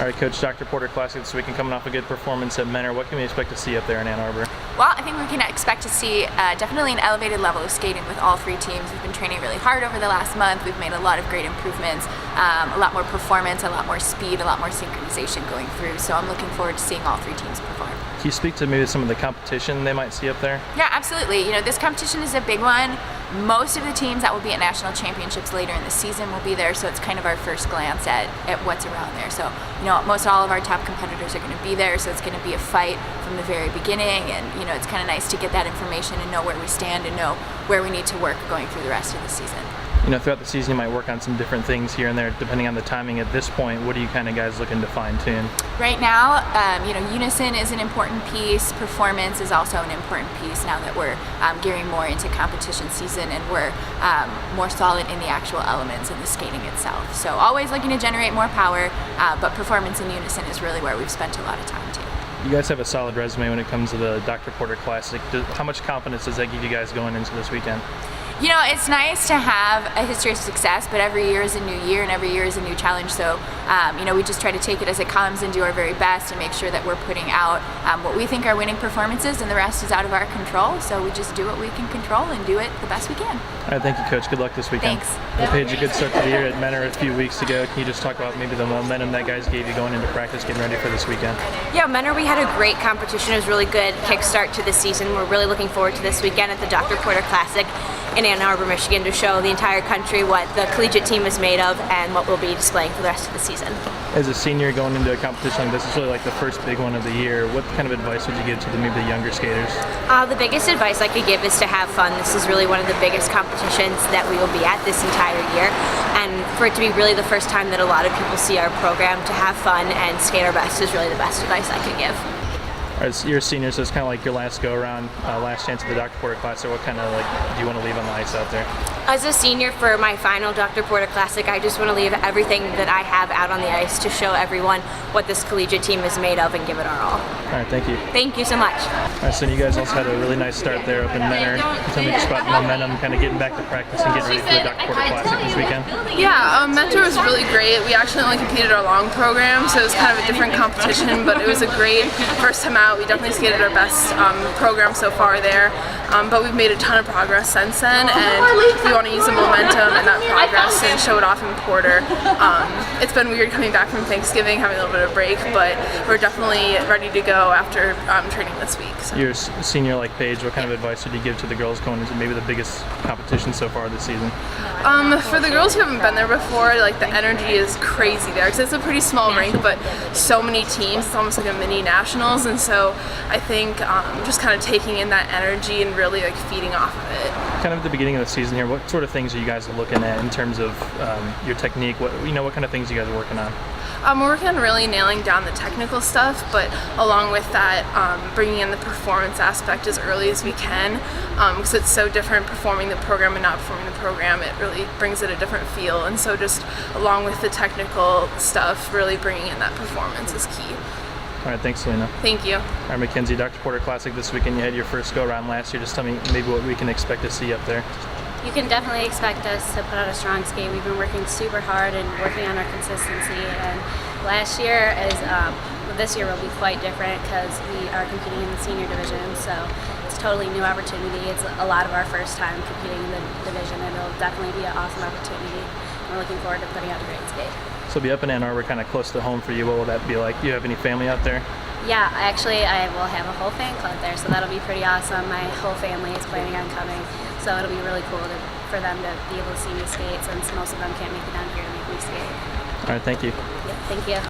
All right, Coach, Dr. Porter Classic this weekend, coming off a good performance at Menor. What can we expect to see up there in Ann Arbor? Well, I think we can expect to see definitely an elevated level of skating with all three teams. We've been training really hard over the last month. We've made a lot of great improvements, a lot more performance, a lot more speed, a lot more synchronization going through. So I'm looking forward to seeing all three teams perform. Can you speak to maybe some of the competition they might see up there? Yeah, absolutely. This competition is a big one. Most of the teams that will be at national championships later in the season will be there, so it's kind of our first glance at what's around there. So, most all of our top competitors are going to be there, so it's going to be a fight from the very beginning, and, it's kind of nice to get that information and know where we stand and know where we need to work going through the rest of the season. Throughout the season you might work on some different things here and there depending on the timing. At this point, what are you kind of guys looking to fine tune? Right now, unison is an important piece. Performance is also an important piece now that we're gearing more into competition season and we're more solid in the actual elements and the skating itself. So always looking to generate more power, but performance in unison is really where we've spent a lot of time too. You guys have a solid resume when it comes to the Dr. Porter Classic. How much confidence does that give you guys going into this weekend? It's nice to have a history of success, but every year is a new year and every year is a new challenge. So, we just try to take it as it comes and do our very best and make sure that we're putting out what we think are winning performances, and the rest is out of our control. So we just do what we can control and do it the best we can. All right, thank you, Coach. Good luck this weekend. Thanks. Well, Paige, a good start to the year at Menor a few weeks ago. Can you just talk about maybe the momentum that guys gave you going into practice, getting ready for this weekend? Yeah, Menor, we had a great competition. It was a really good kickstart to the season. We're really looking forward to this weekend at the Dr. Porter Classic in Ann Arbor, Michigan, to show the entire country what the collegiate team is made of and what we'll be displaying for the rest of the season. As a senior going into a competition like this, it's really like the first big one of the year. What kind of advice would you give to maybe the younger skaters? The biggest advice I could give is to have fun. This is really one of the biggest competitions that we will be at this entire year, and for it to be really the first time that a lot of people see our program, to have fun and skate our best is really the best advice I could give. As you're a senior, so it's kind of like your last go-around, last chance at the Dr. Porter Classic. What kind of do you want to leave on the ice out there? As a senior for my final Dr. Porter Classic, I just want to leave everything that I have out on the ice to show everyone what this collegiate team is made of and give it our all. All right, thank you. Thank you so much. All right, so you guys also had a really nice start there up in Menor. Tell me just about momentum, kind of getting back to practice and getting ready for the Dr. Porter Classic this weekend. Yeah, Mentor was really great. We actually only competed our long program, so it was kind of a different competition, but it was a great first time out. We definitely skated our best program so far there, but we've made a ton of progress since then, and we want to use the momentum and that progress and show it off in Porter. It's been weird coming back from Thanksgiving, having a little bit of break, but we're definitely ready to go after training this week. So. You're a senior like Paige. What kind of advice would you give to the girls going into maybe the biggest competition so far this season? For the girls who haven't been there before, the energy is crazy there, because it's a pretty small rink, but so many teams. It's almost like a mini nationals, and so I think just kind of taking in that energy and really feeding off of it. Kind of at the beginning of the season here, what sort of things are you guys looking at in terms of your technique? What kind of things you guys are working on? We're working on really nailing down the technical stuff, but along with that, bringing in the performance aspect as early as we can, because it's so different performing the program and not performing the program. It really brings it a different feel, and so just along with the technical stuff, really bringing in that performance is key. All right, thanks, Selena. Thank you. All right, Mackenzie, Dr. Porter Classic this weekend. You had your first go-around last year. Just tell me maybe what we can expect to see up there. You can definitely expect us to put out a strong skate. We've been working super hard and working on our consistency. And last year this year will be quite different because we are competing in the senior division. So it's a totally new opportunity. It's a lot of our first time competing in the division, and it'll definitely be an awesome opportunity. We're looking forward to putting out a great skate. So be up in Ann Arbor, kind of close to home for you. What will that be like? Do you have any family out there? Yeah, actually I will have a whole fan club there, so that'll be pretty awesome. My whole family is planning on coming, so it'll be really cool for them to be able to see me skate, since most of them can't make it down here to make me skate. All right, thank you. Yep, thank you.